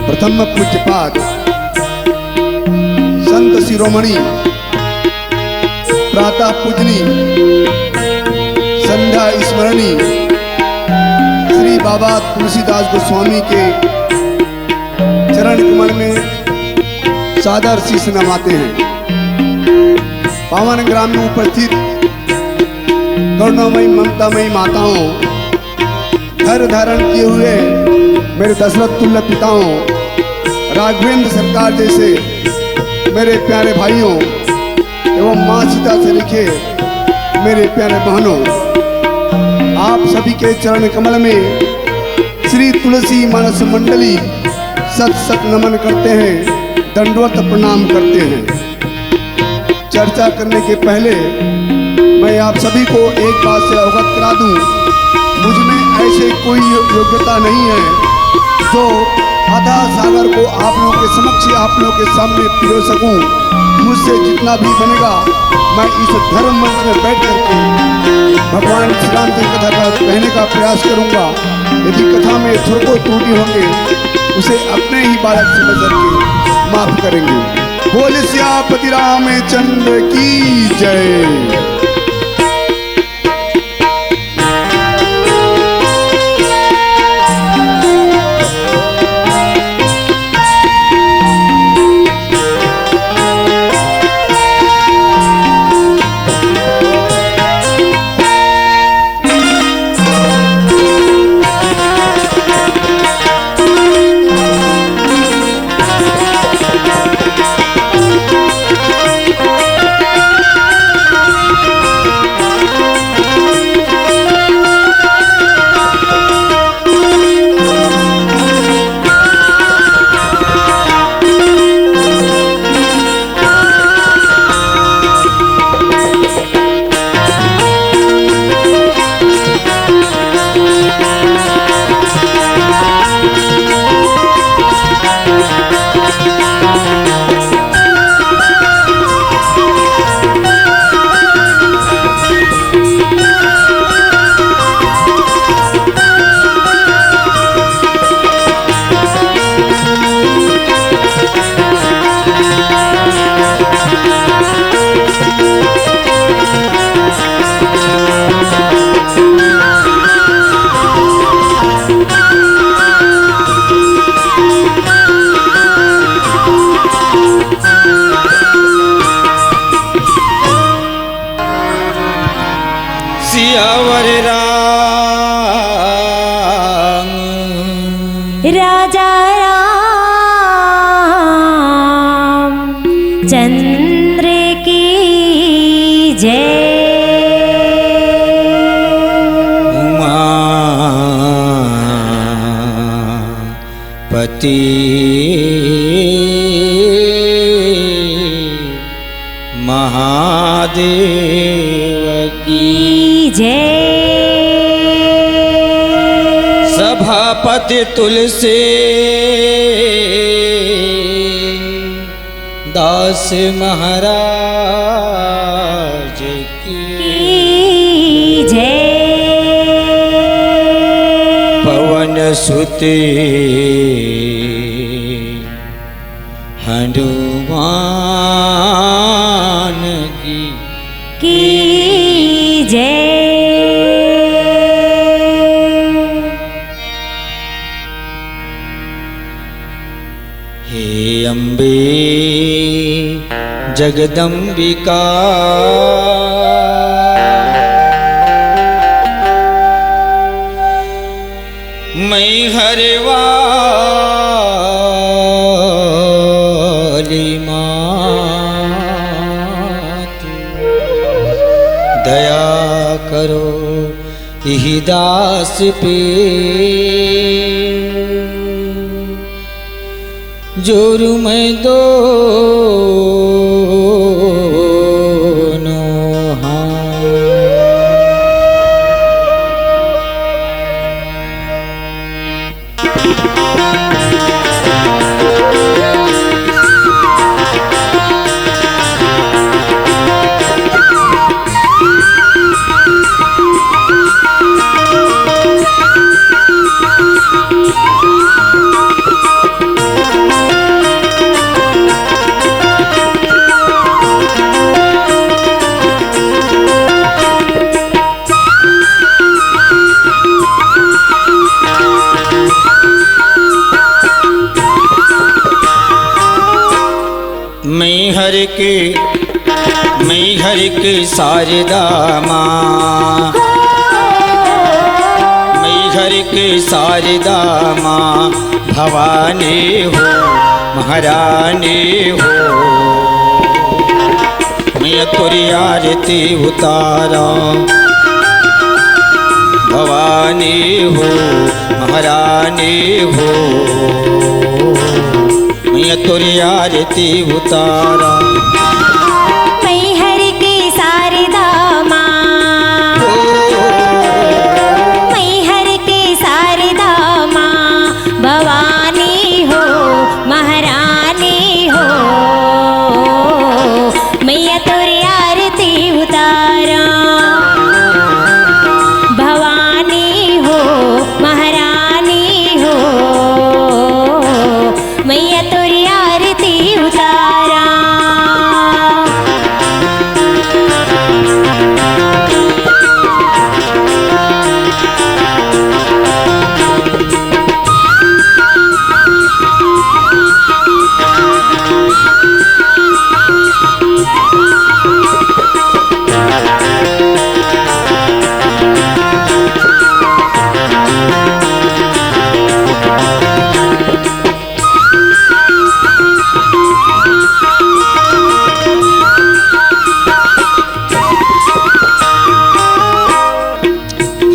प्रथम पूज्यपाद संत शिरोमणि प्रातः पूजनी संध्या स्मरणी श्री बाबा तुलसीदास गोस्वामी के चरण कमल में सादर शीश नवाते हैं। पावन ग्राम में उपस्थित करुणामयी ममतामयी माताओं, घर धारण किए हुए मेरे दशरथ तुल्य पिताओं, राघवेंद्र सरकार जैसे मेरे प्यारे भाइयों एवं माँ सीता से लिखे मेरे प्यारे बहनों, आप सभी के चरण कमल में श्री तुलसी मानस मंडली सत सत नमन करते हैं, दंडवत प्रणाम करते हैं। चर्चा करने के पहले मैं आप सभी को एक बात से अवगत करा दूं, मुझ में ऐसे कोई योग्यता नहीं है जो आधा सागर को आप लोगों के समक्ष आप लोगों के सामने पिरो सकूं। मुझसे जितना भी बनेगा मैं इस धर्म मंच में बैठ करके भगवान श्री राम की कथा का कहने का प्रयास करूंगा। यदि कथा में थोड़ा त्रुटि होंगे उसे अपने ही बालक समझ करके माफ करेंगे। बोल सियापति रामचंद्र की जय। राजा राम चंद्र की जय। उमापति महादेव की जय। सभापति तुलसी दास महाराज की जय। पवन सुते हनुमान की जय। हे अम्बे जगदम्बिका मैं हरवाली मात दया करो यही दास पे जोरू मैं दोनों हाथ। मैं हर के शारदा माँ, मैं हर के शारदा माँ भवानी हो महारानी हो। मैं तुरी आरती उतारा भवानी हो महारानी हो। मैं तुरी आरती उतारा मैं हर के शारदा माँ, मैं हर के शारदा माँ भवानी हो महारानी हो। मैं तुरी आरती उतारा भवानी हो महारानी हो। मैं तुरी आरती उतारा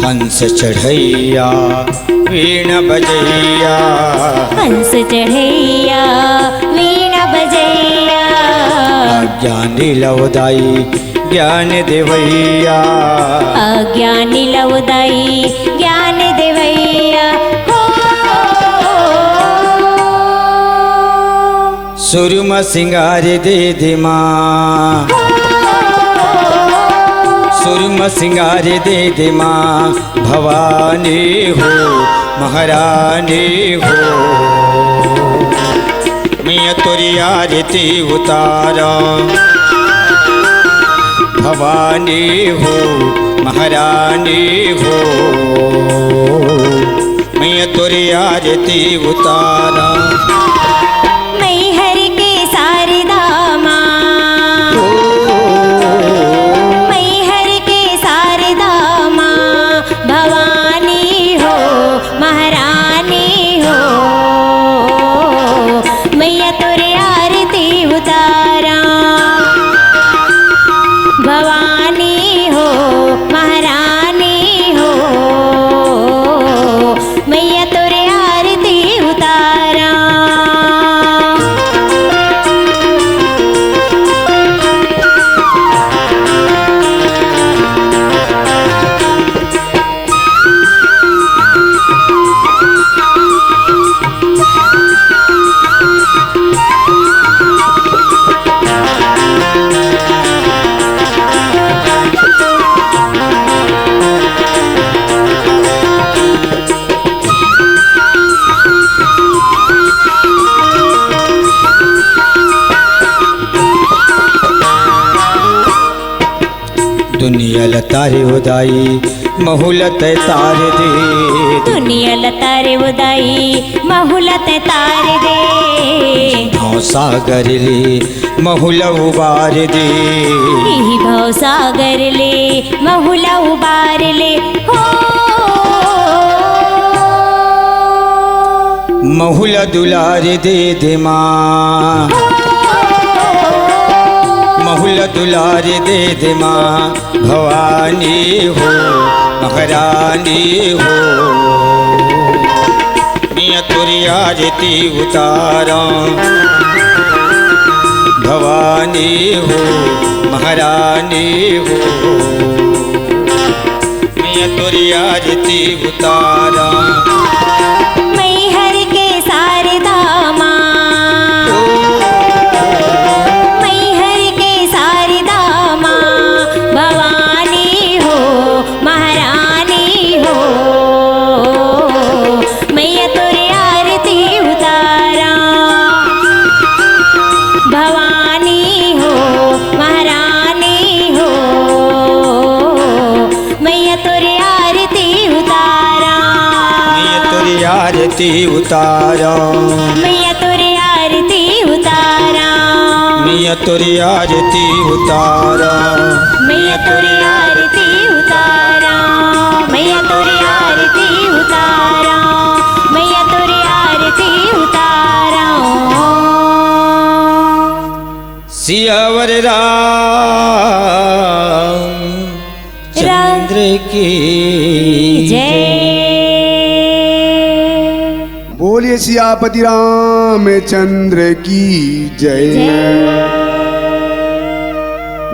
हंस चढ़ैया वीणा बजैया, हंस चढ़ैया वीणा बजैया। अज्ञानी लवदाई ज्ञान देवैया, अज्ञानी लवदाई ज्ञान देवैया हो। सुरमा सिंगार दे दे माँ, सुरमा सिंगार दे दे माँ भवानी हो महारानी हो। मैं तुरी आरती उतारा भवानी हो महारानी हो। मैं तुरी आरती उतारा मैं हर के शारदा माँ, मैं हर के शारदा माँ भवानी हो महारानी हो। मैं तुरी आरती उतारा भवानी हो महारानी हो। मैं तुरी आरती उतारा दुनिया लतारे उदाई महुलत तार दे दुनिया लतारे उदाई महुलत तार दे भव सागर ले महुल उबार दे यही भव सागर ले महुला उबार ले हो महुल दुलार दे दे माँ महुल दुलार दे दे माँ भवानी हो महारानी हो मियाँ तुरी आरती उतारा भवानी हो महारानी हो मियाँ तुरी आरती उतारा मैहर के शारदा माँ मैहर के शारदा माँ भवानी हो महारानी हो मैया तोरे आरती उतारा भवानी हो महारानी हो मैया तोरे आरती उतारा मियाँ तुरी आरती उतारा मैया तोरे आरती उतारा मियाँ तुरी आरती उतारा मैया तोरे आरती उतारा मैया तोरे आरती उतारा मैया तोरे आरती उतारा सियावर राम चंद्र की जय बोलिए सियापति रामचंद्र की जय।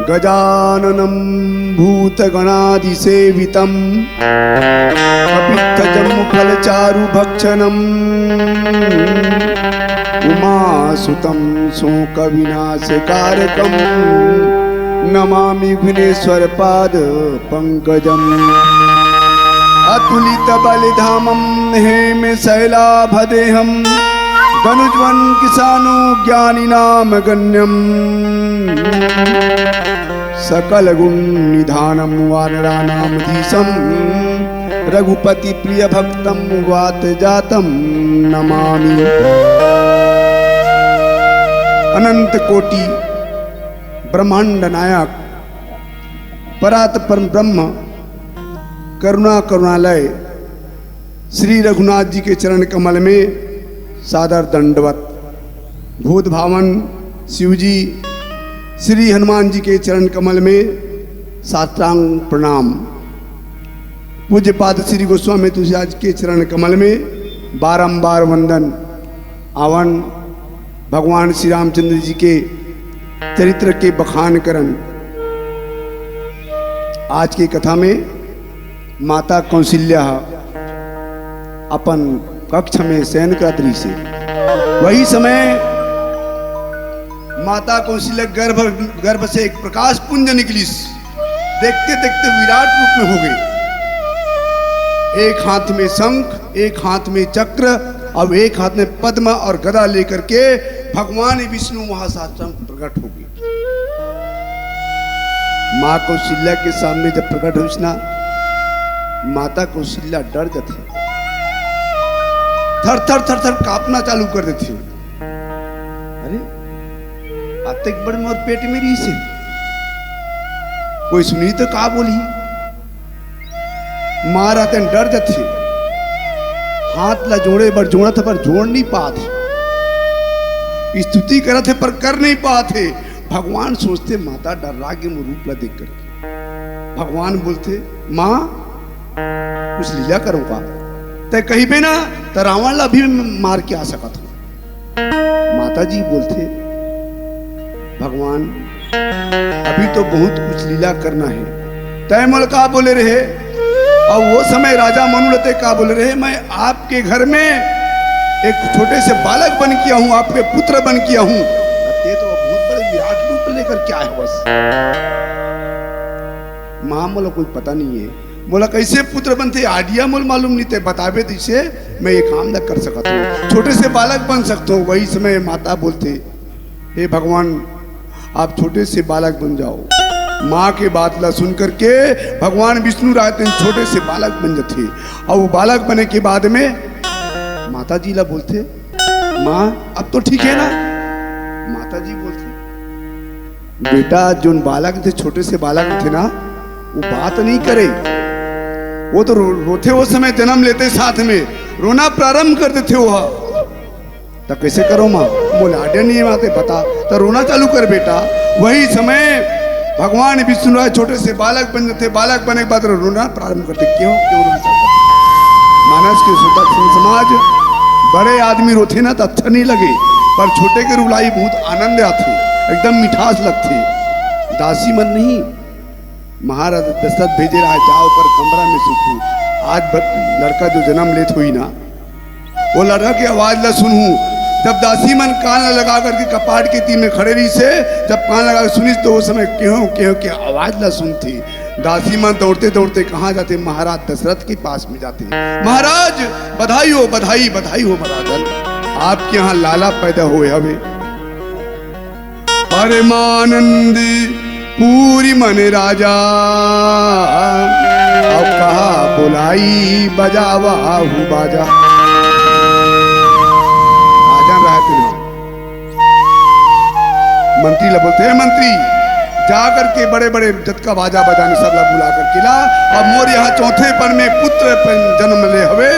गजाननं भूतगणादिसेवितं कपित्थजम्बुफलचारुभक्षणम् उमासुतं शोकविनाशकारकं नमामि विघ्नेश्वरपादपङ्कजम् अतुलितबलिधामं हेम शैलाभदेहं धनुज्वं किसानो ज्ञानिनाम गण्यं सकलगुणनिधानं वानराणामधीशं रघुपति प्रियभक्तं वातजातं नमामि। अनंत कोटि ब्रह्मांड नायक परात्पर ब्रह्म करुणा करुणालय श्री रघुनाथ जी के चरण कमल में सादर दंडवत। भूत भावन शिव जी श्री हनुमान जी के चरण कमल में साष्टांग प्रणाम। पूज्य पाद श्री गोस्वामी तुलसीदास के चरण कमल में बारंबार वंदन। आवन भगवान श्री रामचंद्र जी के चरित्र के बखान करन। आज की कथा में माता कौशल्या अपन कक्ष में शयन करत रही से। वही समय माता कौशल्या गर्भ से एक प्रकाश पुंज निकली। देखते देखते विराट रूप में हो गई। एक हाथ में शंख, एक हाथ में चक्र और एक हाथ में पद्म और गदा लेकर के भगवान विष्णु महासाष्टांग प्रकट हो गई। माँ कौशल्या के सामने जब प्रकट हुई ना, माता कौशल्या डर जाती, थर थर थर थर कांपना चालू कर देती। अरे आते बड़े मोर पेट में रही से कोई सुनी तो का बोली। माँ रहते डर जाती, हाथ ला जोड़े बर जोड़ा था पर जोड़ नहीं पाते, स्तुति करते थे पर कर नहीं पाते। भगवान सोचते माता डर रहा कि मुझ रूप ला देख करके। भगवान बोलते माँ कुछ लीला करूंगा ते कहीं पे ना तो रावण ला भी मार के आ सका था। माता जी बोलते भगवान अभी तो बहुत कुछ लीला करना है। तय मल का बोले रहे और वो समय राजा मनुलते का बोले रहे मैं आपके घर में एक छोटे से बालक बन किया हूं, आपके पुत्र बन किया हूं। ते तो बहुत बड़े विराट रूप लेकर क्या है बस। मां बोला कोई पता नहीं है। बोला कैसे पुत्र बनते आइडिया मोल मालूम नहीं थे, बतावे दिसे मैं ये काम न कर सकता हूँ, छोटे से बालक बन सकता हूँ। वही समय माता बोलते हे भगवान आप छोटे से बालक बन जाओ। माँ के बात ला सुन करके भगवान विष्णु रात दिन छोटे से बालक बन जाते और वो बालक बने के बाद में माता जी ला बोलते माँ अब तो ठीक है ना। माता जी बोलती बेटा जो बालक थे छोटे से बालक थे ना वो बात नहीं करे, वो तो रोते वो समय जन्म लेते साथ में रोना प्रारंभ करते थे वो। तो कैसे करो माँ? बोले आडे नहीं आते बता तो रोना चालू कर बेटा। वही समय भगवान विष्णु राय छोटे से बालक बन जाते, बालक बने के बाद रोना प्रारंभ करते। क्यों क्यों रोना चाहते? मानस के समाज बड़े आदमी रोते ना तो अच्छा नहीं लगे, पर छोटे के रुलाई बहुत आनंद आते, एकदम मिठास लगती। दासी मन नहीं, महाराज दशरथ भेजे रहा जाओ पर कमरा में सुखू। आज लड़का जो जन्म लेत हुई ना वो लड़का की आवाज ला सुनू। जब दासी मन कान लगा करके कपाट के तीन में खड़े रही से जब कान लगा कर सुनी तो उस समय क्यों क्यों की आवाज ला सुनती। दासी मन दौड़ते दौड़ते कहाँ जाते? महाराज दशरथ के पास में जाते। महाराज बधाई हो बधाई बधाई हो महाराजन, आपके यहाँ लाला पैदा हुए हवे। परमानंदी पूरी मन राजा अब कहा बुलाई बजावा हूँ बाजा। राजन रहते ना मंत्री ला बोलते हैं मंत्री जाकर के बड़े बड़े जतका बाजा बजाने सब ला बुला कर किला। अब मोर यहाँ चौथे पन में पुत्र जन्म ले हवे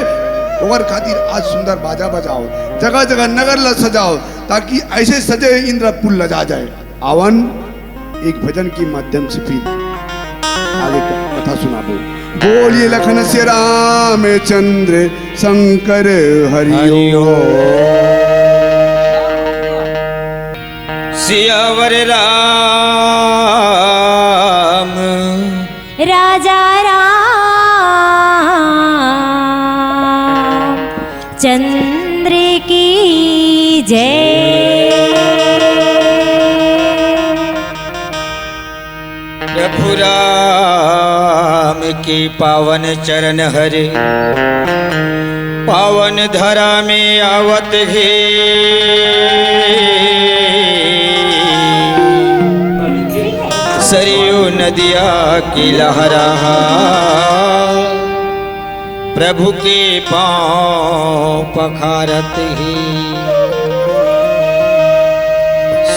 और खातिर आज सुंदर बाजा बजाओ, जगह जगह नगर ला सजाओ ताकि ऐसे सजे इंद्र पुल लजा जाए। आवन एक भजन के माध्यम से फिर आगे कथा सुनाबो। बोलिए लखन से रामचंद्र शंकर हरिओ। सियावर राम राजा राम चंद्र की जय। प्रभु राम की पावन चरण हरे पावन धरा में आवत है। सरयू नदिया की लहरा प्रभु के पाँव पखारत ही।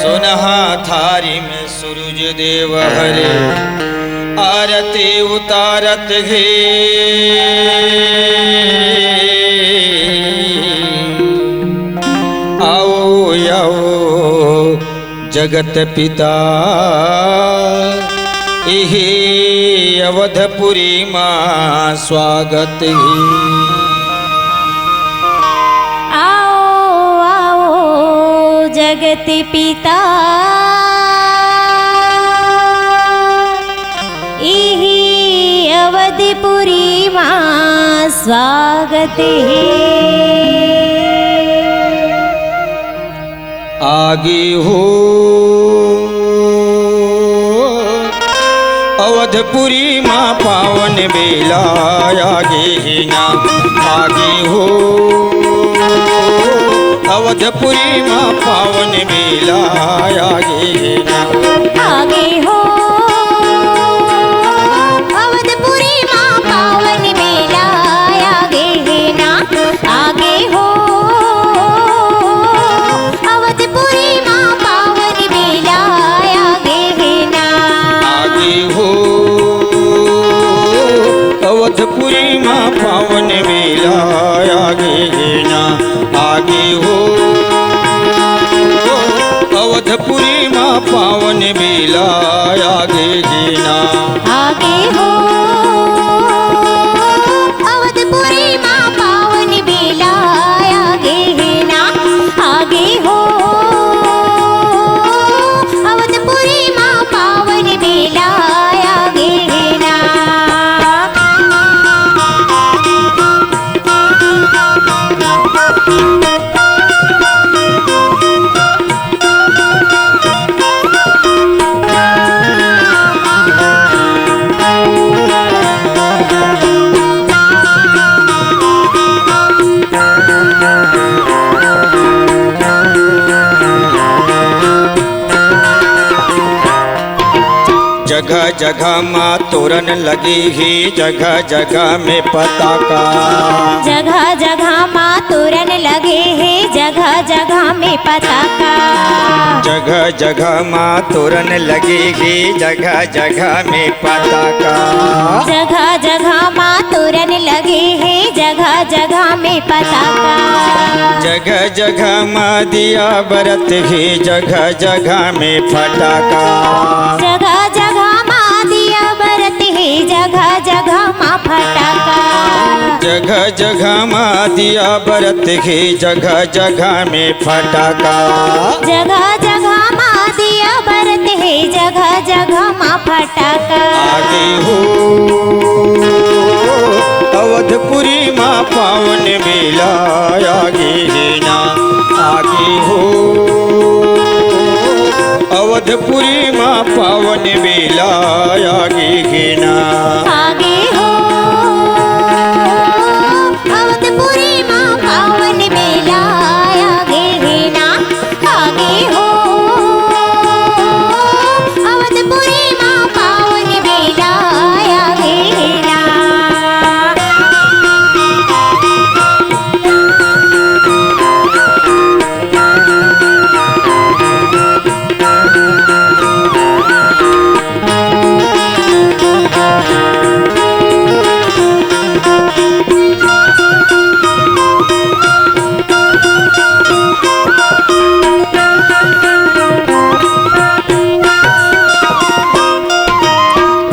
सुनहा थारी में सूरज देव हरे आरती उतारत है। आओ आओ जगत पिता इही अवधपुरी माँ स्वागत ही। आओ आओ जगत पिता इही अवधपुरी माँ स्वागत है। आगे हो अवधपुरी माँ पावन बेला आगे ही ना। आगे हो अवधपुरी माँ पावन बेला आगे ही ना। आगे हो अवधपुरी माँ पावन बेला आगे है ना। आगे हो अवधपुरी माँ पावन बेला आगे है ना। आगे हो अवधपुरी माँ पावन बेला आगे ही ना। आगे हो अवधपुरी माँ पावन बेला आगे ही ना। आगे हो अवधपुरी माँ पावन बेला आगे है ना। आगे हो अवधपुरी माँ पावन बेला आगे है ना। जगह जगह माँ तोरण लगी ही जगह जगह में पताका। जगह जगह माँ तोरण लगे हैं जगह जगह में पताका। जगह जगह माँ तोरण लगी ही जगह जगह में पताका। जगह जगह माँ तोरण लगे हैं जगह जगह में पताका। जगह जगह माँ दिया बरत ही जगह जगह में फटाका। जगह जगह माँ दिया बरत है जगह जगह माँ फटाका। जगह जगह माँ दिया बरत ही जगह जगह में फटाका। जगह जगह माँ दिया बरत है जगह जगह माँ फटाका। आगे हो अवधपुरी माँ पावन बेला आगे है ना। आगे हो अवधपुरी माँ पावन बेला आगे है ना। आगे हो अवधपुरी माँ पावन बेला आगे है ना। आगे हो अवधपुरी माँ पावन बेला आगे है ना।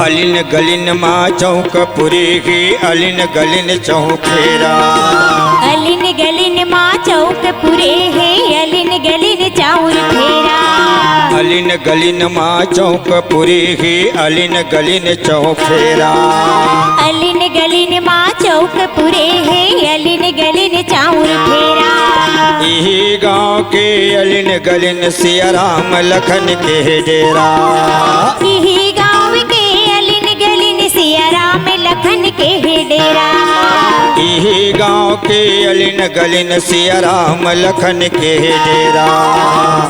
अलिन गलिन माँ चौक पुरी की अलिन गलिन चौफेरा। अलिन गलिन माँ चौक पुरे है अलिन गलिन चाउर फेरा। अलिन गलिन माँ चौक पुरी ही अलिन गलिन चौफेरा। अलिन गलिन माँ चौक पुरे है अलिन गलिन चाउर फेरा। यही गाँव के अलिन गलिन सिया राम लखन के डेरा। यही गाँव के अलिन गलिन सिया राम लखन के डेरा। यही गाँव के अलिन गलिन सिया राम लखन के डेरा।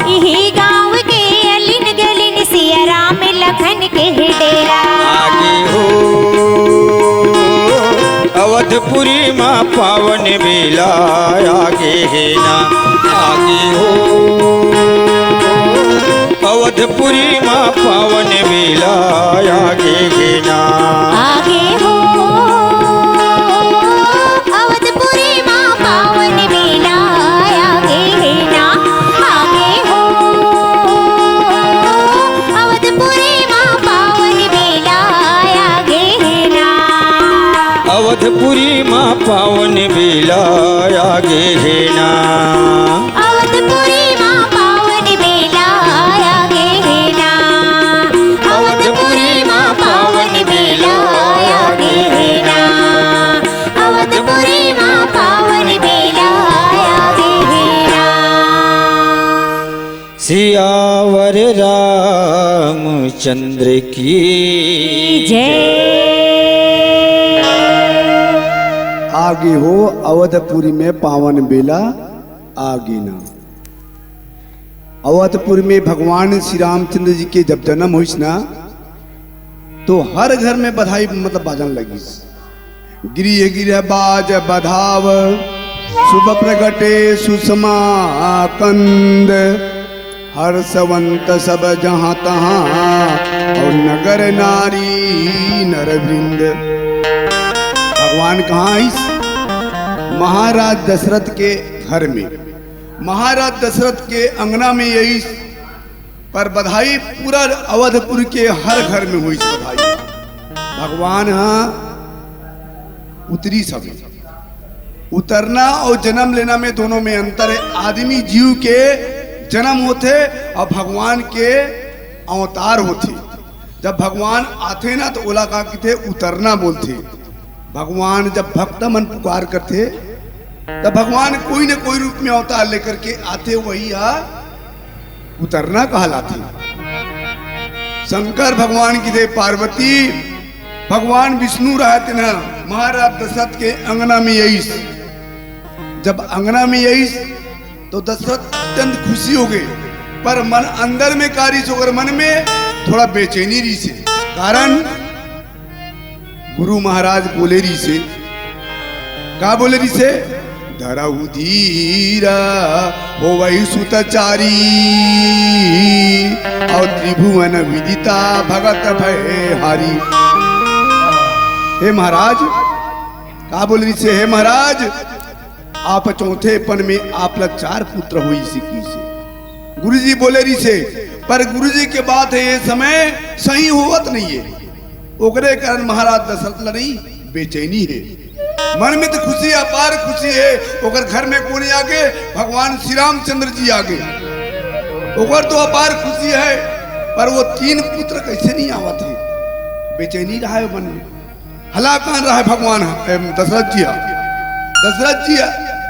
यही गाँव के अलिन गलिन सिया राम लखन के डेरा। आगे हो अवधपुरी माँ पावन बेला आगे है ना। आगे हो अवधपुरी माँ पावन बेला आगे है ना। आगे हो अवधपुरी माँ पावन बेला आगे है ना। आगे हो अवधपुरी माँ पावन बेला आगे है ना। अवधपुरी माँ पावन बेला आगे है ना। अवधपुरी माँ पावन बेला आगे है ना। अवधपुरी माँ पावन बेला आगे है ना। अवधपुरी माँ पावन बेला आगे है ना। सियावर रामचंद्र की जय। आगे हो अवधपुरी में पावन बेला आगे ना। अवधपुर में भगवान श्री रामचंद्र जी के जब जन्म हुई ना तो हर घर में बधाई मतलब बाजन लगी। गिरिय गिरह बाज बधाव शुभ प्रगटे सुषमा कंद हर्षवंत सब जहां तहां और नगर नारी नरवृंद। भगवान कहाँ इस महाराज दशरथ के घर में, महाराज दशरथ के अंगना में यही पर बधाई पूरा अवधपुर के हर घर में हुई बधाई। भगवान हाँ उतरी सब उतरना और जन्म लेना में दोनों में अंतर है। आदमी जीव के जन्म होते और भगवान के अवतार होते। जब भगवान आते ना तो ओला का थे उतरना बोलते। भगवान जब भक्त मन पुकार करते तब भगवान कोई न कोई रूप में अवतार लेकर के आते, वही उतरना कहलाते। शंकर भगवान की थे, पार्वती भगवान विष्णु रहते ना महाराज दशरथ के अंगना में यही। जब अंगना में यही तो दशरथ अत्यंत खुशी हो गए, पर मन अंदर में कारिश होकर मन में थोड़ा बेचैनी रही से। कारण गुरु महाराज बोले री से, का बोले री से, धरऊ धीरा हो वही सुतचारी और त्रिभुवन विदिता भगत भय हारी। हे महाराज, का बोल रही से, हे महाराज आप चौथे पन में आप लग 4 पुत्र हुई सिकी से। गुरुजी बोले रही से, पर गुरुजी के बात है ये समय सही होवत नहीं है। ओकरे कारण महाराज दशरथ नहीं बेचैनी है, मन में तो खुशी अपार खुशी है। ओकर घर में कोने आगे, भगवान श्री रामचंद्र जी आगे, ओकर तो अपार खुशी है। पर वो 3 पुत्र कैसे नहीं आवत है, बेचैनी रहा है मन में। हला कहां रहा है भगवान दशरथ जी, दशरथ जी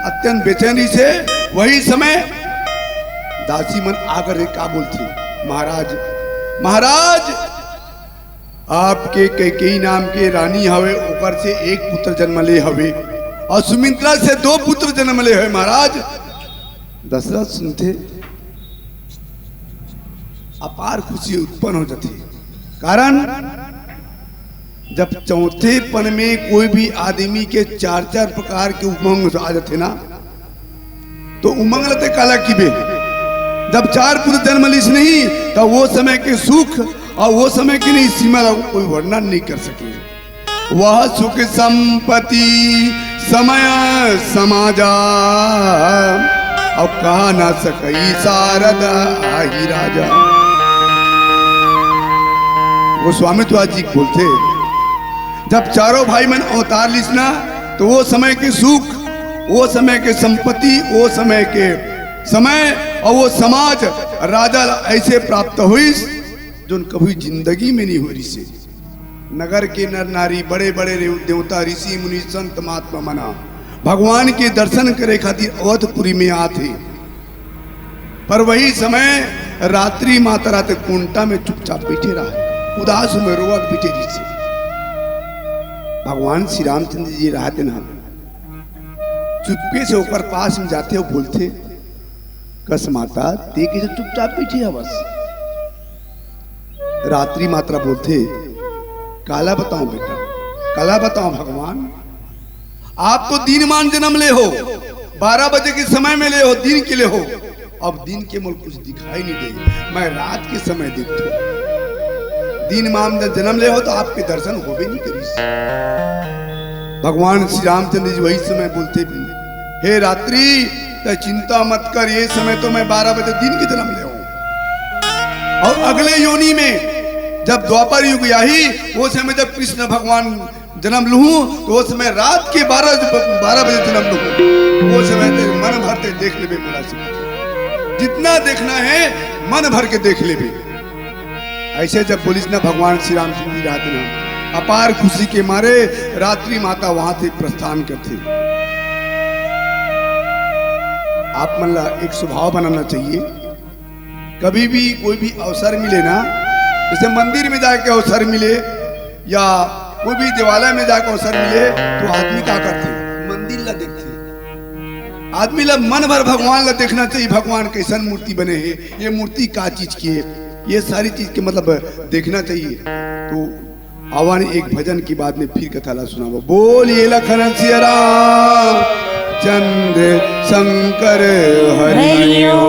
अत्यंत बेचैनी से। वही समय दासी मन आकर का बोलती, महाराज महाराज आपके कैकेयी नाम के रानी हवे, ऊपर से 1 पुत्र जन्म ले हवे और सुमित्रा से 2 पुत्र जन्म ले हवे। महाराज दशरथ सुनते अपार खुशी उत्पन्न हो जाती, कारण जब चौथे पन में कोई भी आदमी के 4-4 प्रकार के उमंग आ जाते ना, तो उमंग लेते काला की बे। जब 4 पुत्र जन्म लिस नहीं, तो वो समय के सुख और वो समय की नहीं सीमा कोई वर्णन नहीं कर सके। वह सुख संपत्ति समय समाजा और कहा ना सकई शारदा ही राजा। वो स्वामी तो आज जी बोलते, जब चारों भाई मन अवतार लिसना, तो वो समय के सुख, वो समय के संपत्ति, वो समय के समय और वो समाज राजा ऐसे प्राप्त हुई जो कभी जिंदगी में नहीं हो रही से। नगर के नर नारी, बड़े बड़े देवता, ऋषि मुनि, संत महात्मा मना भगवान के दर्शन करे खातिर अवधपुरी में आते। पर वही समय रात्रि माता रात कुंटा में चुपचाप बैठे रहा, उदास में रोवत बैठे जिससे। भगवान श्री रामचंद्र जी रहते ना, चुपके से ऊपर पास में जाते हो, बोलते, कस माता देखे से चुपचाप बैठी है बस। रात्रि मात्रा बोलते, काला बताओ बेटा, काला बताओ भगवान, आप तो दीनमान जन्म ले हो, 12 बजे के समय में ले हो, दिन के लिए हो। अब दिन के मुल्क कुछ दिखाई नहीं दे, मैं रात के समय देखता हूं। दीनमान जन्म ले हो तो आपके दर्शन हो भी नहीं करी। भगवान श्री रामचंद्र जी वही समय बोलते भी, हे रात्रि तो चिंता मत कर, ये समय तो मैं 12 बजे दिन के जन्म ले हूं। और अगले योनि में जब द्वापर युग आई, वो समय जब कृष्ण भगवान जन्म लूं, तो वो समय रात के 12 बजे जन्म लूं। वो समय मन भरते देख ले बोला, जितना देखना है मन भर के देख ले। ऐसे जब बोलिस ना भगवान श्री रामचंद्र जी रहते ना, अपार खुशी के मारे रात्रि माता वहां से प्रस्थान करते। आप मन ला एक स्वभाव बनाना चाहिए, कभी भी कोई भी अवसर मिले ना, जैसे मंदिर में जाके अवसर मिले या कोई भी देवालय में जाकर अवसर मिले, तो आदमी क्या करते, मंदिर ला देखते। आदमी ला मन भर भगवान ला देखना चाहिए, भगवान कैसन मूर्ति बने हैं, ये मूर्ति का चीज की है, ये सारी चीज के मतलब देखना चाहिए। तो आवान एक भजन की बाद में फिर कथा ला सुनाओ। बोलिए लखन सिया राम चंद्र शंकर हरिओ।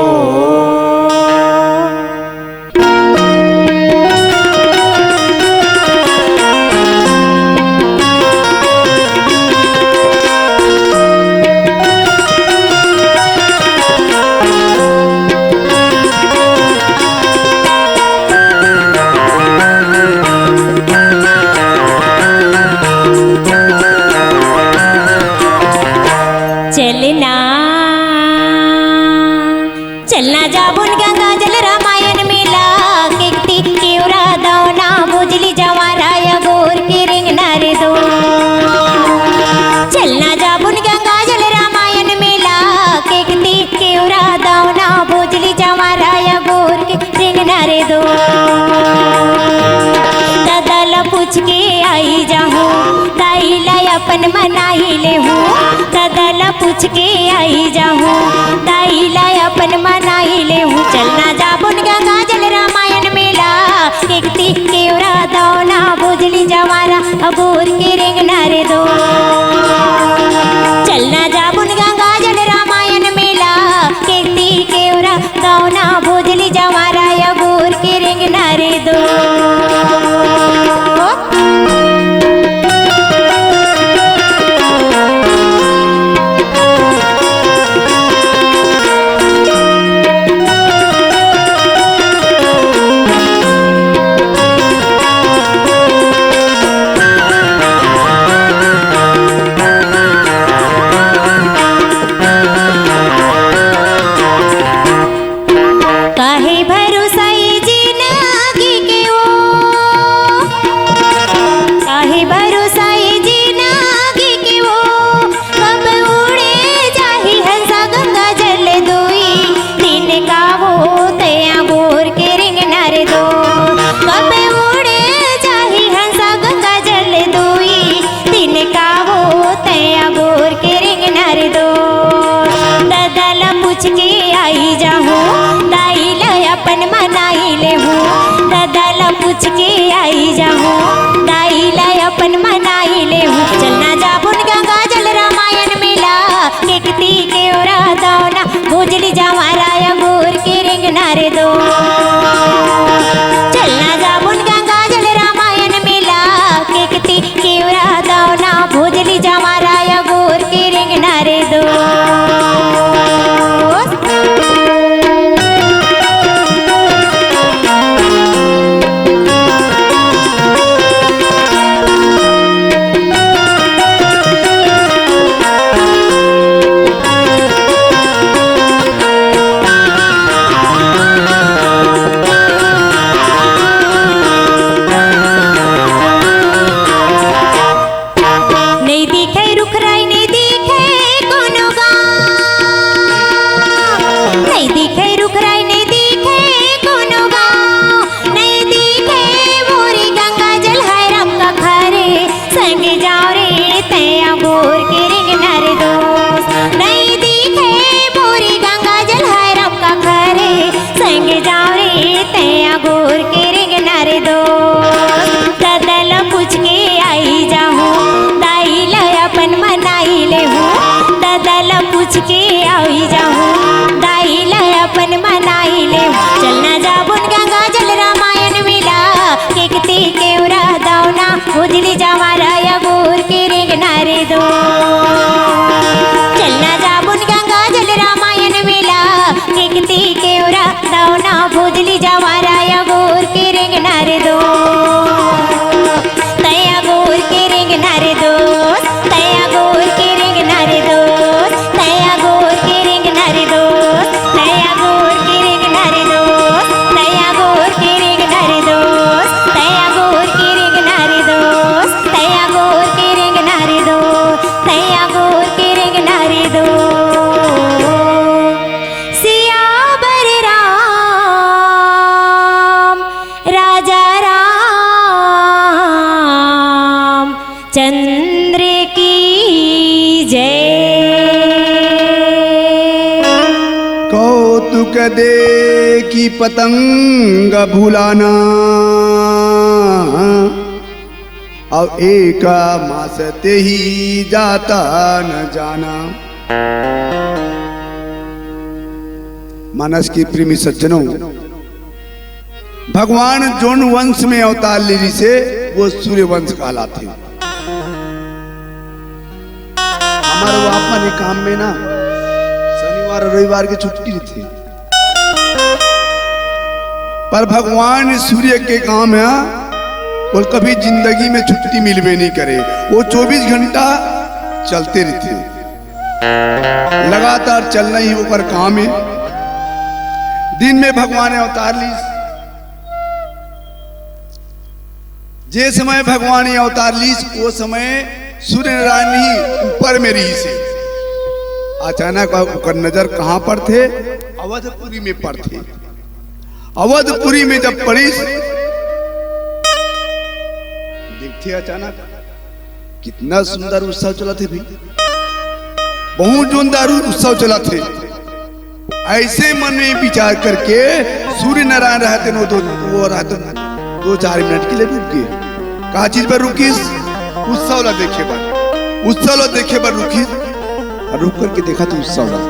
चलना जाबुन गंगा जल रामायण मेला केकती केवरा दौना बुझली जवाराया गोर के रिंग नारे दो। चलना जाबुन गंगा जल रामायण मेला केकती केवरा दौना बुझली जवाराया गोर के रिंग नारे दो। दादा पूछ के आई जाहूँ, दाई ला अपन मनाही ले हूँ। दादा पूछ के आई जाहूँ, दाई ला अपन मनाही ले हूँ। चलना जाबुन गंगा जल रामायण मेला केकती केवरा दौना पूछ के आई जाहूँ दाई ला अपन मनाई ले हूँ चलना जाबुन गंगा जल रामायण मिला केकती के ओरा दौना भोजली जावारा या गोर के रिंग नारे दो चलना जाबुन गंगा जल रामायण मिला केकती के ओरा दौना भोजली जावारा या गोर के रिंग नारे दो पूछ के आई जाहूँ दाई ला अपन मनाई ले चलना जाबुन गंगा जल रामायण मिला केकती के उरा दौना भोजली जावारा या गोर के रिंग नारे दो चलना जाबुन गंगा जल रामायण मिला केकती के उरा दौना भोजली जावारा या गोर के रिंग नारे दो तया गोर के रिंग नारे दो तया गोर के रिंग नारे दो तया गोर के रिंग नारे दो तया गोर के रिंग नारे दो तया गोर के रिंग नारे दो तया गोर के रिंग नारे दो तया गोर के रिंग नारे दो तया गोर के रिंग नारे दो सियावर राम राजा राम चंद्र की जय कौतुक दे की पतंग भुलाना अब एक मास ते ही जाता न जाना। मानस की प्रेमी सज्जनों, भगवान जोन वंश में अवतार लीजिए से वो सूर्य वंश कहलाते। हमारे वो अपने काम में ना शनिवार और रविवार की छुट्टी थी, पर भगवान सूर्य के काम है वो कभी जिंदगी में छुट्टी मिलवे नहीं करे। वो 24 घंटा चलते रहते, लगातार चलना ही ऊपर काम है। दिन में भगवान अवतार ली, जे समय भगवान अवतार ली वो समय सूर्य नारायण ही ऊपर में रही से। अचानक उनका नजर कहां पर थे? अवधपुरी में पर थे। अवधपुरी में जब पड़ी देखते अचानक कितना सुंदर उत्सव चला थे भी, बहुत जोरदार उत्सव चला थे। ऐसे मन में विचार करके सूर्य नारायण रहते न तो वो रहते 2-4 मिनट के लिए रुक गए। कहा चीज पर रुकी? उत्सव ला देखे पर, उत्सव ला देखे पर रुकी, रुक करके देखा तो उत्सव ला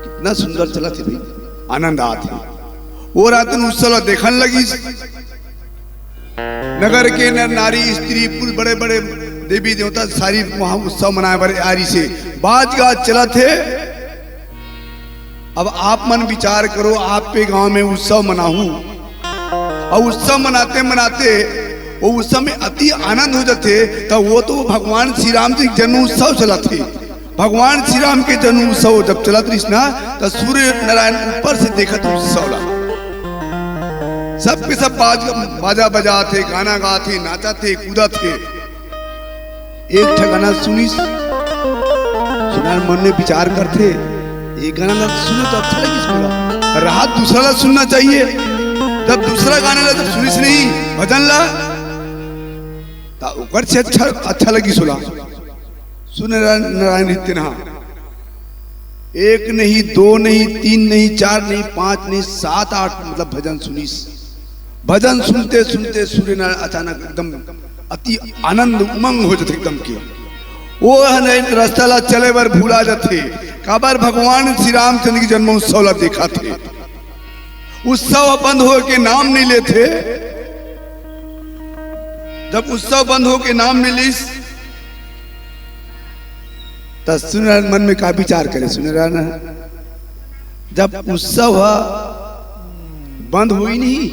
कितना सुंदर चला थे भाई, आनंद आते। वो रात उत्सव ला देखने लगी। नगर के नर नारी स्त्री पुरुष बड़े बड़े देवी देवता सारी वहां उत्सव मनाए बड़े आरी से बाज गाज चला थे। अब आप मन विचार करो, आप पे गांव में उत्सव मनाऊं और उत्सव मनाते मनाते वो उत्सव में अति आनंद हो जाते, तो वो तो भगवान श्री राम जी जन्म उत्सव चला थे। भगवान श्री राम के जन्म उत्सव जब चला कृष्णा तो सूर्य नारायण ऊपर से देखा तो उत्सव ला सब के सब बाजा बजा थे, गाना गा थे, नाचा थे, कूदा थे। एक गाना सुनी सुना मन में विचार करते, एक गाना सुनो तो अच्छा लगी, सुना राहत दूसरा ला सुनना चाहिए। जब दूसरा गाने ला जब सुनिस नहीं भजन ला तो से अच्छा लगी सुना। सुन नारायण इतना एक नहीं, 2 नहीं, 3 नहीं, 4 नहीं, 5 नहीं, 7-8 मतलब भजन सुनीस। भजन सुनते सुनते सूर्य नारायण अचानक एकदम अति आनंद उमंग हो जाते एकदम के वो रास्ता ला चले बर भूला जाते काबर भगवान श्री रामचंद्र की जन्मोत्सव ला देखा थे उत्सव बंद हो के नाम नहीं लेते जब उत्सव बंद हो के नाम नहीं लीस तब सूर्यनारायण मन में का विचार करे सूर्यनारायण जब उत्सव बंद हुई नहीं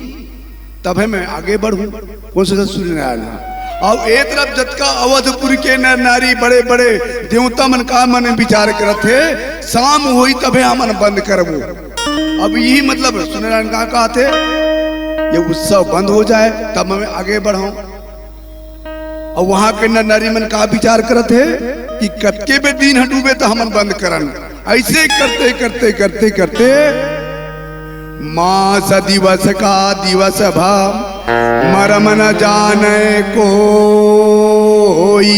तब है मैं आगे बढ़ूं कौन सा सूर्यनारायण और एक तरफ जतका अवधपुर के नर नारी बड़े बड़े देवता मन का मन विचार करते थे शाम हुई तब हमन बंद करबो अब यही मतलब सूर्यनारायण कहा थे ये उत्सव बंद हो जाए तब मैं आगे बढ़ाऊं और वहां के नर नारी मन का विचार करते थे कि कतके पे दिन डूबे तो हमन बंद करन ऐसे करते करते करते करते मास दिवस का दिवस भाव मरम न जाने कोई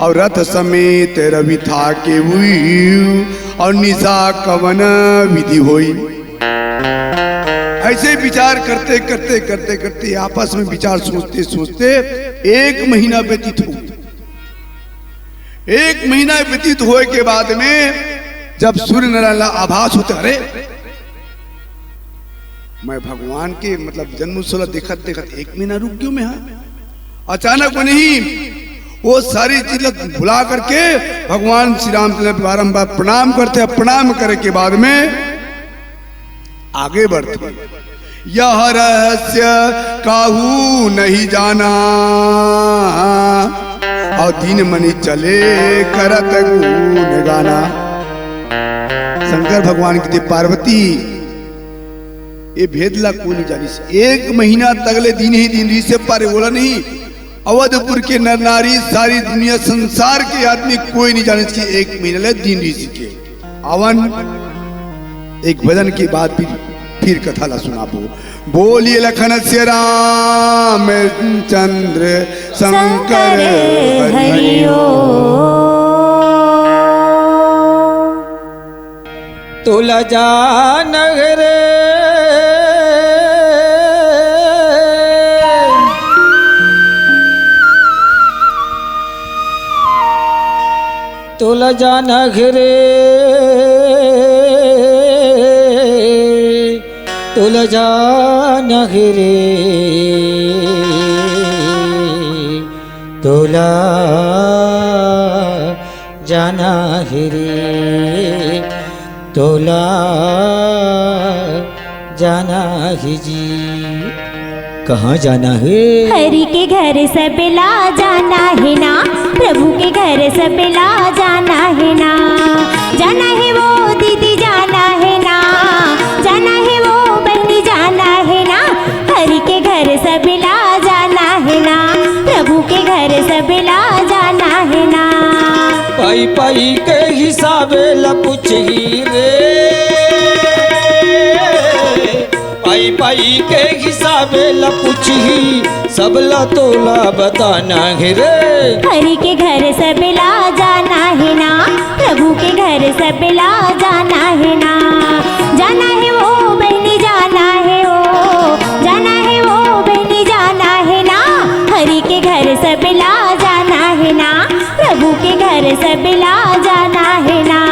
और रथ समेत रवि था के हुई और निशा कवन विधि होई ऐसे विचार करते करते करते करते आपस में विचार सोचते सोचते एक महीना व्यतीत हो एक महीना व्यतीत होए के बाद में जब सूर्य नारायण आभास होते अरे मैं भगवान के मतलब जन्मोत्सव देखत देखत एक महीना रुक गयो मैं अचानक नहीं वो सारी चीज भुला करके भगवान श्री रामचंद्र बारंबार प्रणाम करते प्रणाम करे के बाद में आगे बढ़ते यह रहस्य काहू नहीं जाना और दिन मनी चले करत गुण गाना शंकर भगवान की पार्वती ये भेद ला कोई नहीं जानी एक महीना तगले दिन ही दिन री से पारे बोला नहीं अवधपुर के नर नारी सारी दुनिया संसार के आदमी कोई नहीं जाने कि एक महीने ले दिन री के अवन एक भजन के बाद फिर कथा ला सुनाबो बोलिए लखन से राम चंद्र शंकर हरिओ तुलजा नगर तुलजा नगरे तुलजा नगरे तुला जाना हिरे तोला जाना ही जी कहाँ जाना है हरि के घर सबला जाना है ना प्रभु के घर सबला जाना है ना जाना है वो दीदी जाना है ना जाना है वो बहनी जाना है ना हरि के घर सबला जाना है ना प्रभु के घर सबला जाना है ना पाई पाई के हिसाबे लपुछ ही रे पाई पाई के हिसाबे लपुछ ही सबला तोला बताना है रे हरि के घर सबला जाना है ना प्रभु के घर सबला जाना है ना जाना है वो बहनी जाना है वो जाना है वो बहनी जाना है ना हरि के घर सबला जाना है ना प्रभु के घर सबला जाना है ना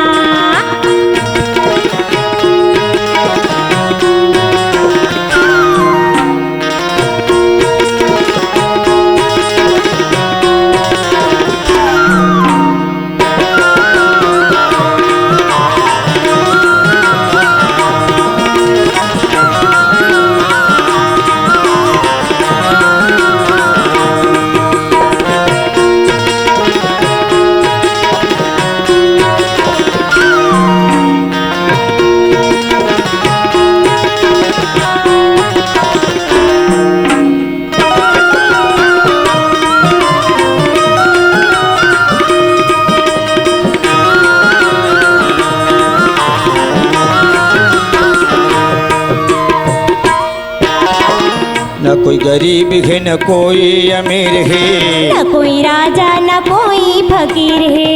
न कोई गरीब है न कोई अमीर है न कोई राजा न कोई फकीर है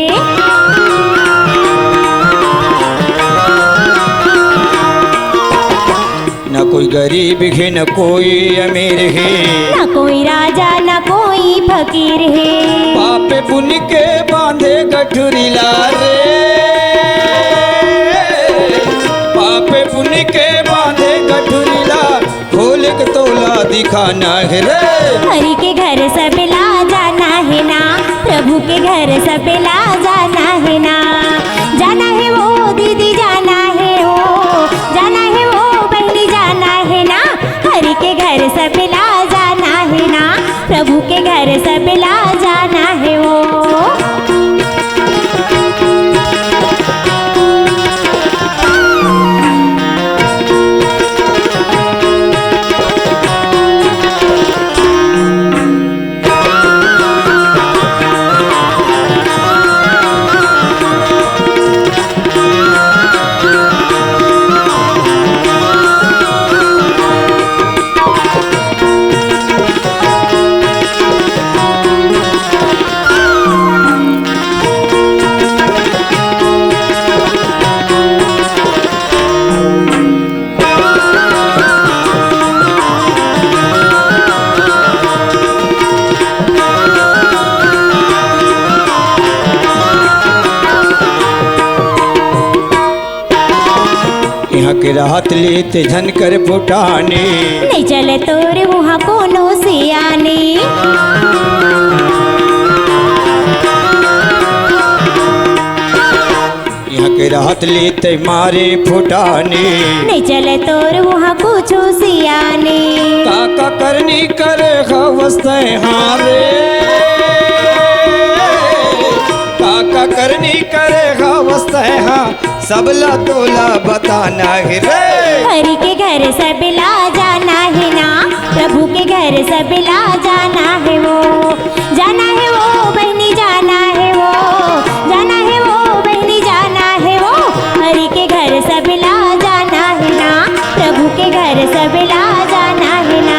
न कोई गरीब है न कोई अमीर है, न कोई राजा न कोई फकीर है। पाप पुण्य के बांधे गठुरी लारे, पाप पुण्य के बांधे गठुरी ला, खोल के तोला दिखाना है रे। हरि के घर सब ला जाना है ना, प्रभु के घर सब ला जाना है ना। जाना है वो दीदी जाना है वो, जाना है वो बहनी जाना है ना। हरि के घर सब ला जाना है ना, प्रभु के घर सब ला जाना है वो। यहाँ के राहत लेते झन कर फुटाने, नहीं चले तोरे वहाँ कोनो सियाने। यहाँ के राहत लेते मारे फुटाने, नहीं चले तोरे वहाँ कुछ सियाने। काका करनी करे हवस्ते हारे, काका करनी करे हवस्ते हाँ, सबला तोला बताना है रे। हरि के घर सब ला जाना है ना, प्रभु के घर सब ला जाना है वो। जाना है वो बहनी जाना है वो, जाना है वो बहनी जाना है वो। हरि के घर सब ला जाना है ना, प्रभु के घर सब ला जाना है ना।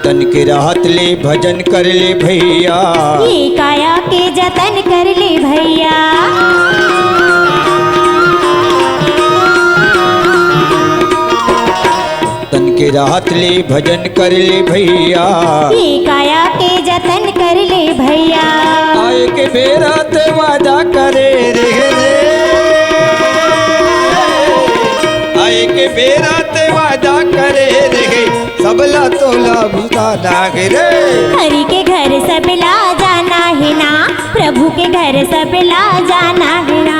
तन के राहत ले भजन कर ले भैया, ये काया के जतन कर ले भैया। तन के राहत ले भजन कर ले भैया, ये काया के जतन कर ले भैया। आए के बेरा ते वादा करे रे रे, आए के बेरा ते वादा करे रे, सबला तोला भूताना है रे। हरि के घर सब ला जाना है ना, प्रभु के घर सब ला जाना है ना।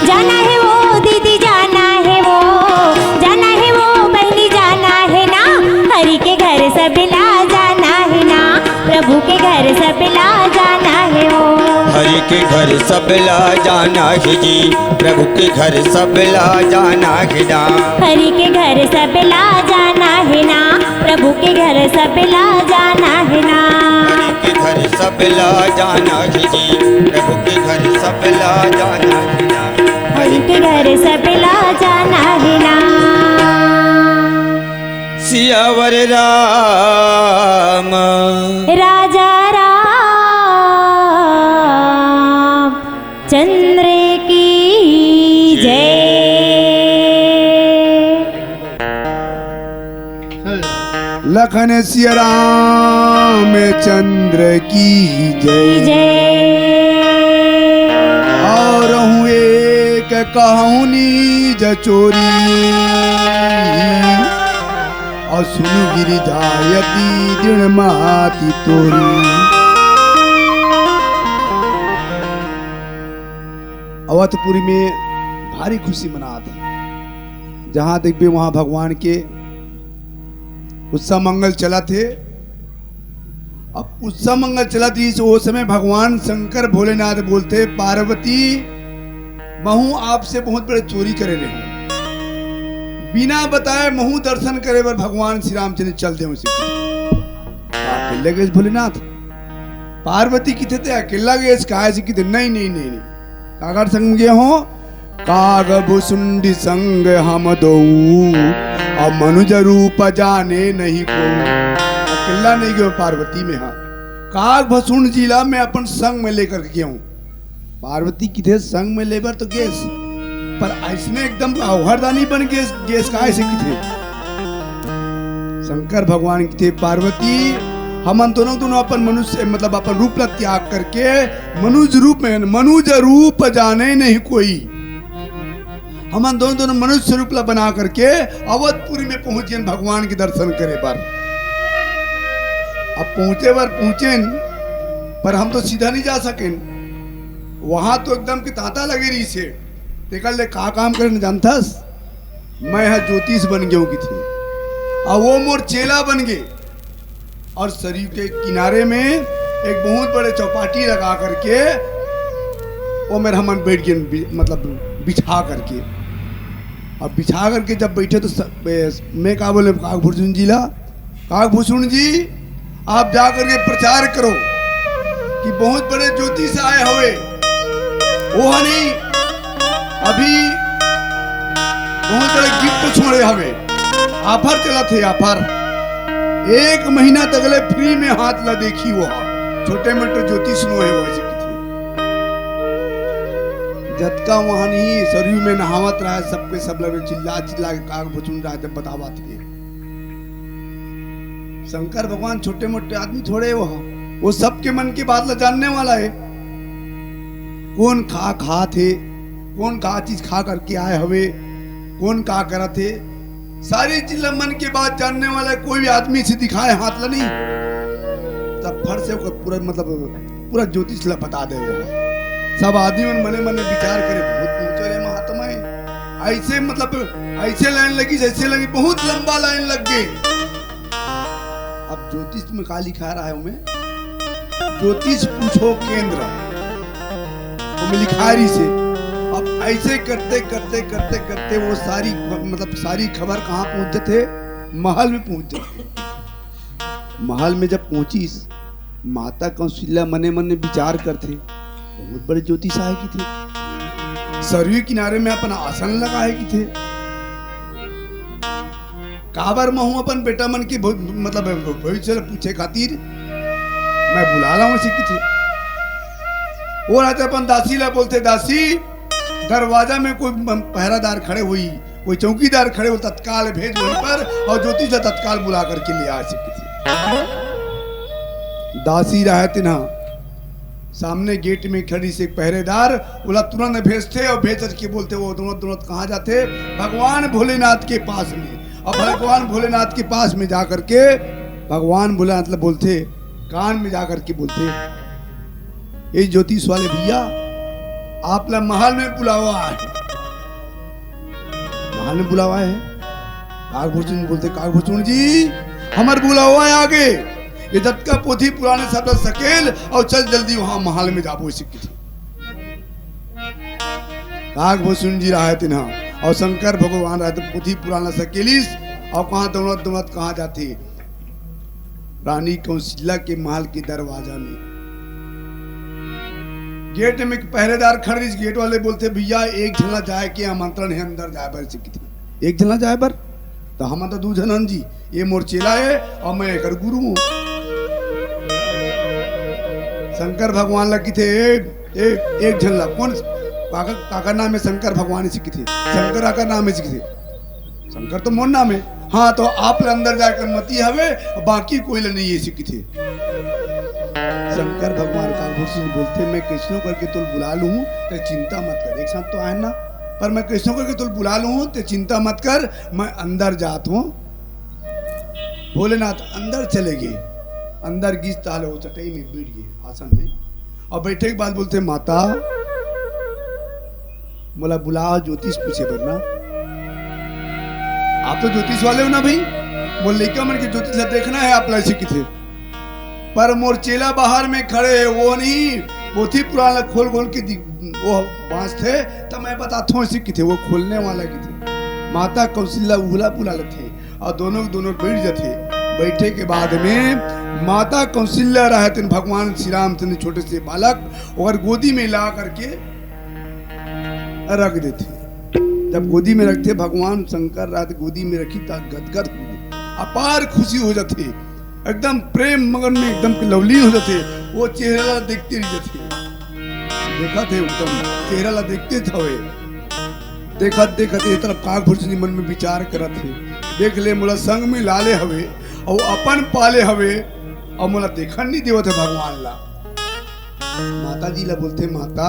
जाना है वो दीदी जाना है वो, जाना है वो बहनी जाना है ना। हरि के घर सब ला जाना है ना, प्रभु के घर सब ला जाना है वो। हरि के घर सब ला जाना है जी, प्रभु के घर सब ला जाना है ना। हरि के घर सब ला जाना है ना, प्रभु के घर सब ला जाना है ना। हरि के घर सब ला जाना है जी, प्रभु के घर सब ला जाना है ना। हरि के घर सब ला जाना है ना। सियावर राम राजा राम चंद्र की जय। लखन सिया राम चंद्र की जय। जय और हूँ एक कहानी जचोरी, और सुनु गिरिजायती दृढ़ माती तोरी। अवधपुरी में भारी खुशी मनात है। जहां देखिए वहां भगवान के उत्सव मंगल चला थे। अब उत्सव मंगल चला थी, वो समय भगवान शंकर भोलेनाथ बोलते पार्वती महू आपसे बहुत बड़े चोरी करे रहे, बिना बताए महू दर्शन करे पर भगवान श्री रामचंद्र चल दे उसे अकेले गए भोलेनाथ। पार्वती किथे थे अकेला गए कहा से किथे नहीं नहीं नहीं नहीं कागर संग गए हो काग भुसुंडी संग हम दो और मनुज रूप जाने नहीं को अकेला नहीं गयो पार्वती में। हाँ काग भसुंड जिला में अपन संग में लेकर के गया हूं। पार्वती किथे संग में लेबर तो गैस पर ऐसने एकदम अवहरदानी बन गैस का ऐसे किथे शंकर भगवान किथे पार्वती हम दोनों अपन मनुष्य मतलब अपन रूप ला त्याग करके मनुज रूप में मनुज रूप जाने नहीं कोई हम दोनों मनुष्य रूप ला बना करके अवधपुरी में पहुंचे भगवान के दर्शन करे पर। अब पहुंचे पर हम तो सीधा नहीं जा सके, वहां तो एकदम की तांता लगे रही से देखा ले का काम करने जानथस मैं यहाँ ज्योतिष बन गया की थी और वो मोर चेला बन गए और सरयू के किनारे में एक बहुत बड़े चौपाटी लगा करके वो मेरा हम बैठ गए मतलब बिछा करके। अब बिछा करके जब बैठे तो मैं क्या बोले काकभूषण जी ला काकभूषण जी आप जा करके प्रचार करो कि बहुत बड़े ज्योतिष आए हुए वो नहीं अभी बहुत बड़े गिफ्ट छोड़े हवे ऑफर चला थे ऑफर 1 महीना तक फ्री में हाथ ला देखी वो छोटे मोटे ज्योतिष नो है वैसे जतका वहां नहीं सरयू में नहावत रहा सबके सब लगे चिल्ला चिल्ला के काग भुचुन रहा थे बतावा थे। शंकर भगवान छोटे मोटे आदमी थोड़े वो सबके मन की बात ला जानने वाला है। कौन खा थे कौन का चीज खा करके आए हवे कौन का करा थे सारी चीज मन की बात जानने वाला है। कोई भी आदमी से दिखाए हाथ ला नहीं तब फट से पूरा मतलब पूरा ज्योतिष ला बता दे वो सब आदमी मने मने विचार करे बहुत पहुंचे रे महात्मा ऐसे मतलब ऐसे लाइन लगी जैसे लगी बहुत लंबा लाइन लग गई। अब ज्योतिष में का लिखा रहा है उनमें ज्योतिष पूछो केंद्र वो लिखा रही से। अब ऐसे करते करते करते करते वो सारी मतलब सारी खबर कहाँ पहुंचे थे महल में पहुंचे थे। महल में जब पहुंची माता कौशल्या मने मने विचार करते बहुत बड़े ज्योतिष आए की थे सरयू किनारे में अपन आसन लगाए की थे काबर महू अपन बेटा मन की मतलब भविष्य पूछे खातिर मैं बुला रहा हूं की थे। वो रहते अपन दासी ला बोलते दासी दरवाजा में कोई पहरादार खड़े हुई कोई चौकीदार खड़े हो तत्काल भेज वहीं पर और ज्योतिष तत्काल बुला करके ले आ सकी थी। दासी रहते ना सामने गेट में खड़ी से पहरेदार बोला तुरंत भेजते और भेज के बोलते वो दोनों कहाँ जाते भगवान भोलेनाथ के पास में। अब भगवान भोलेनाथ के पास में जाकर के भगवान भोलेनाथ बोलते कान में जाकर के बोलते ये ज्योतिष वाले भैया आप ला महल में बुलावा है महल में बुलावा है। काकभूषण बोलते काकभूषण जी हमार बुलावा है आगे ये दत्त का पोथी पुराने सब सकेल और चल जल्दी वहां महल में जाबो सिक्की थी। काकभूषण जी रहे थे ना और शंकर भगवान रहे थे पोथी पुराना सकेलिस और कहां दोनों कहां जाती रानी कौशल्या के महल के दरवाजा में गेट में पहरेदार खड़े गेट वाले बोलते भैया एक झला जाए के आमंत्रण है अंदर जाए पर सिक्की थी। एक झला जाए पर तो हम तो 2 जनन जी ये मोर चेला है और मैं एक गुरु हूं। शंकर भगवान लगी थे एक झल्ला कौन काका नाम है शंकर भगवान सीखी थे शंकर आका नाम है सीखी थे शंकर तो मोर नाम है। हाँ तो आप अंदर जाकर मती हवे बाकी कोई नहीं ये सीखी थे। शंकर भगवान काकभूषण बोलते मैं कृष्णों करके तुल बुला लूं तो चिंता मत कर एक साथ तो आए ना पर मैं कृष्णों करके तुल बुला लूं तो चिंता मत कर मैं अंदर जात हूं। भोलेनाथ अंदर चले गए अंदर गिस ताले वो चटाई में बैठ गए आसन में और बैठे के बाद बोलते माता बोला बुलाओ ज्योतिष पूछे वरना। आप तो ज्योतिष वाले हो ना भाई, बोल लेकर मन के ज्योतिष देखना है आप लैसे की थे। पर मोर चेला बाहर में खड़े है, वो नहीं पोथी पुराण खोल खोल के वो बांस थे, तब मैं बताता हूँ ऐसे की थे, वो खोलने वाला की थे। माता कौशल्या उहला पुला थे और दोनों दोनों बैठ जाते। बैठे के बाद में माता कौशल्या रहते भगवान श्री रामचंद्र छोटे से बालक और गोदी में ला करके रख देते। जब गोदी में रखते भगवान शंकर रात गोदी में रखी तब गदगद अपार खुशी हो जाती, एकदम प्रेम मगन में एकदम लवली हो जाते। वो चेहरा देखते रह जाते, देखा थे एकदम चेहरा देखते थे। देखा देखते इतना काग भुर्सनी मन में विचार करत थे, देख ले मोला संग में लाले हवे और अपन पाले हवे और मोला देखन नहीं देवत है भगवान ला। माता जी ला बोलते माता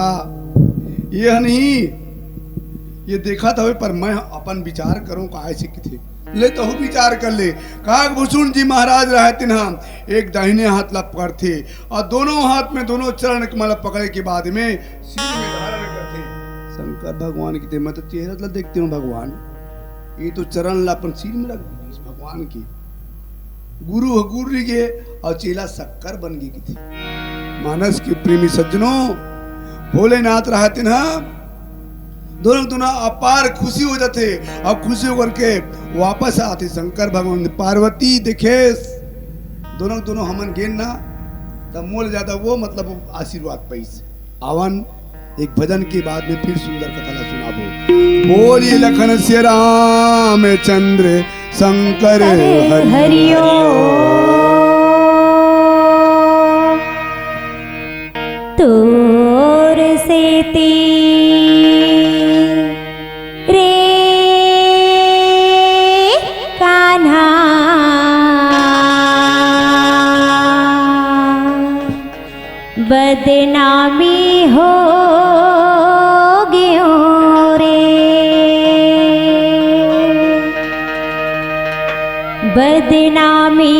ये नहीं, ये देखा था पर मैं अपन विचार करूं का ऐसे की थे। ले तो विचार कर ले। काकभूषण जी महाराज रहते ना, एक दाहिने हाथ ला पकड़ते और दोनों हाथ में दोनों चरण कमल पकड़े के बाद में सिर में धारण करते। शंकर भगवान की थे, मैं तो चेहरा ला देखती हूँ भगवान, ये तो चरण ला अपन सिर में रख दी भगवान की। गुरु गुरु के और चेला शक्कर बन गई की थी। मानस के प्रेमी सज्जनों, भोलेनाथ रहते ना, दोनों दोनों अपार खुशी हो जाते और खुशी होकर के वापस आते। शंकर भगवान पार्वती देखे दोनों दोनों हमन गेन ना, तब मोल ज्यादा वो मतलब आशीर्वाद पैस आवन। एक भजन के बाद में फिर सुंदर कथा ला सुनाबो। बोलिए लखन से रामचंद्र शंकर हरिओ। तोर से रे कान्हा बदनामी हो गयो रे, बदनामी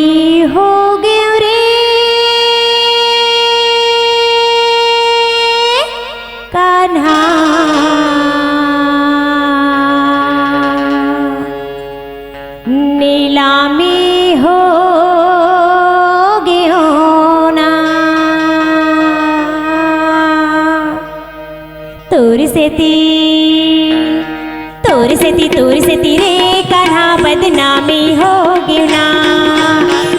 हो गयो रे कान्हा। नीलामी हो गयो ना, तोर से ती रे कान्हा बदनामी हो गयो ना।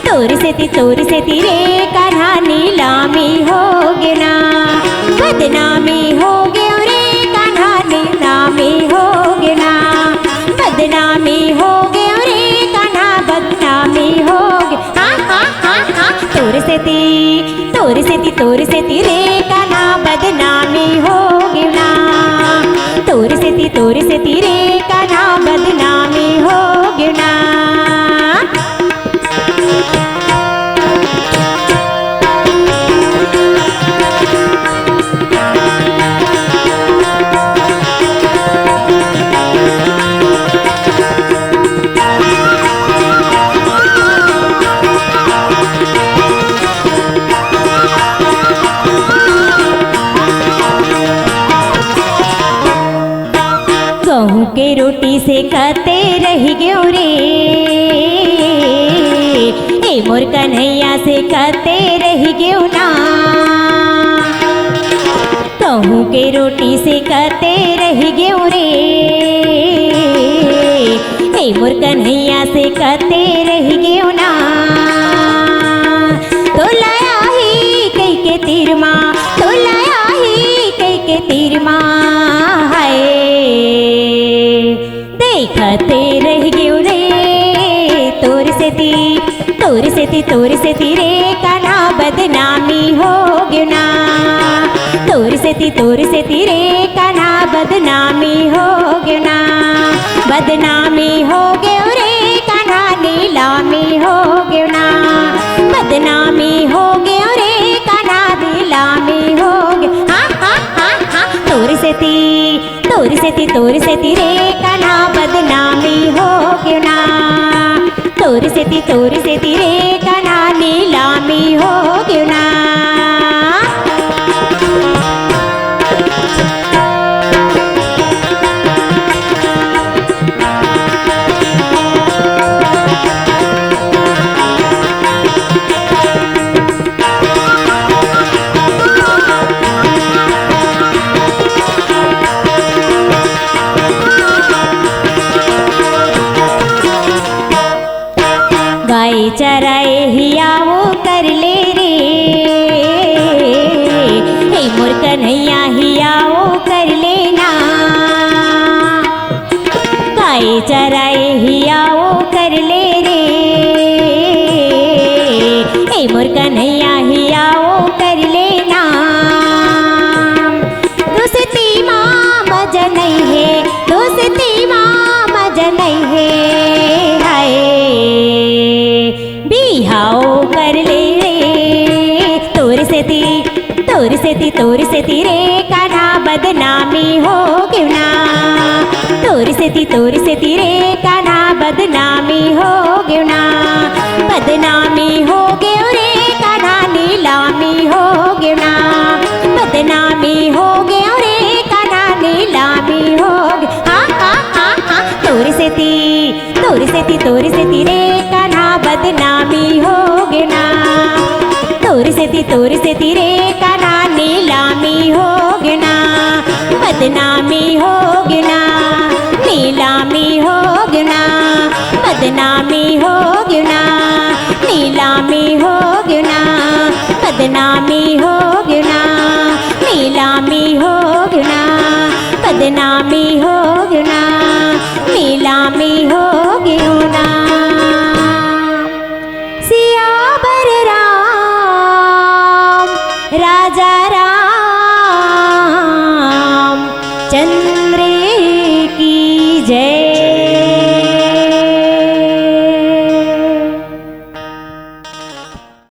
तोर से ती रे कान्हा नीलामी हो गयो ना, बदनामी हो गयो रे कान्हा नीलामी हो गयो ना, बदनामी हो गयो रे कान्हा बदनामी हो गयो। हाँ हाँ हाँ हाँ, तोर से ती रे कान्हा बदनामी हो गयो ना। तोर से ती रे कान्हा बदनामी हो गयो ना। गहूँ के रोटी से खाते रह गयो रे, ए मोर कन्हैया से खाते रह गयो ना। गहूँ के रोटी से खाते रह गयो रे, ए मोर कन्हैया से खाते रह गयो ना। तो लाया ही कई के तीर माँ, तो लाया ही कई के तीर माँ, हाय देखते रह गयो रे। तोर से ती रे कान्हा बदनामी हो गयो ना। तोर से ती रे कान्हा बदनामी हो गयो ना, बदनामी हो गयो रे कान्हा नीलामी हो गयो ना, बदनामी हो गयो रे कान्हा नीलामी हो गयो। हाँ हाँ हाँ हाँ, तोर से ती रे कान्हा बदनामी हो गयो ना। तोर से ती रे कान्हा नीलामी हो गयो ना। चराए हिया वो कर ले रे, हे मोर कन्हैया हिया वो कर लेना, गाय चराए हिया वो कर ले रे, हे मोर कन्हैया हिया वो कर लेना। दोस्ती माँ मजा नहीं है, दोस्ती माँ मजा नहीं है, हाय बिहाओ कर ले रे, तोर से ती रे कान्हा बदनामी हो क्यों ना, तोर से ती रे कान्हा बदनामी हो क्यों ना, बदनामी हो गयो रे कान्हा नीलामी हो क्यों ना, बदनामी हो गयो रे कान्हा नीलामी हो हाँ हाँ हाँ हाँ, तोर से ती रे कान्हा बदनामी हो क्यों ना, तोर से ती रे कान्हा नीलामी हो क्यों ना, बदनामी हो क्यों ना, नीलामी हो क्यों ना, बदनामी हो क्यों ना, नीलामी हो क्यों ना, बदनामी हो क्यों ना, नीलामी हो क्यों ना, बदनामी हो क्यों ना, नीलामी हो क्यों ना। सियावर राम राजा राम चंद्र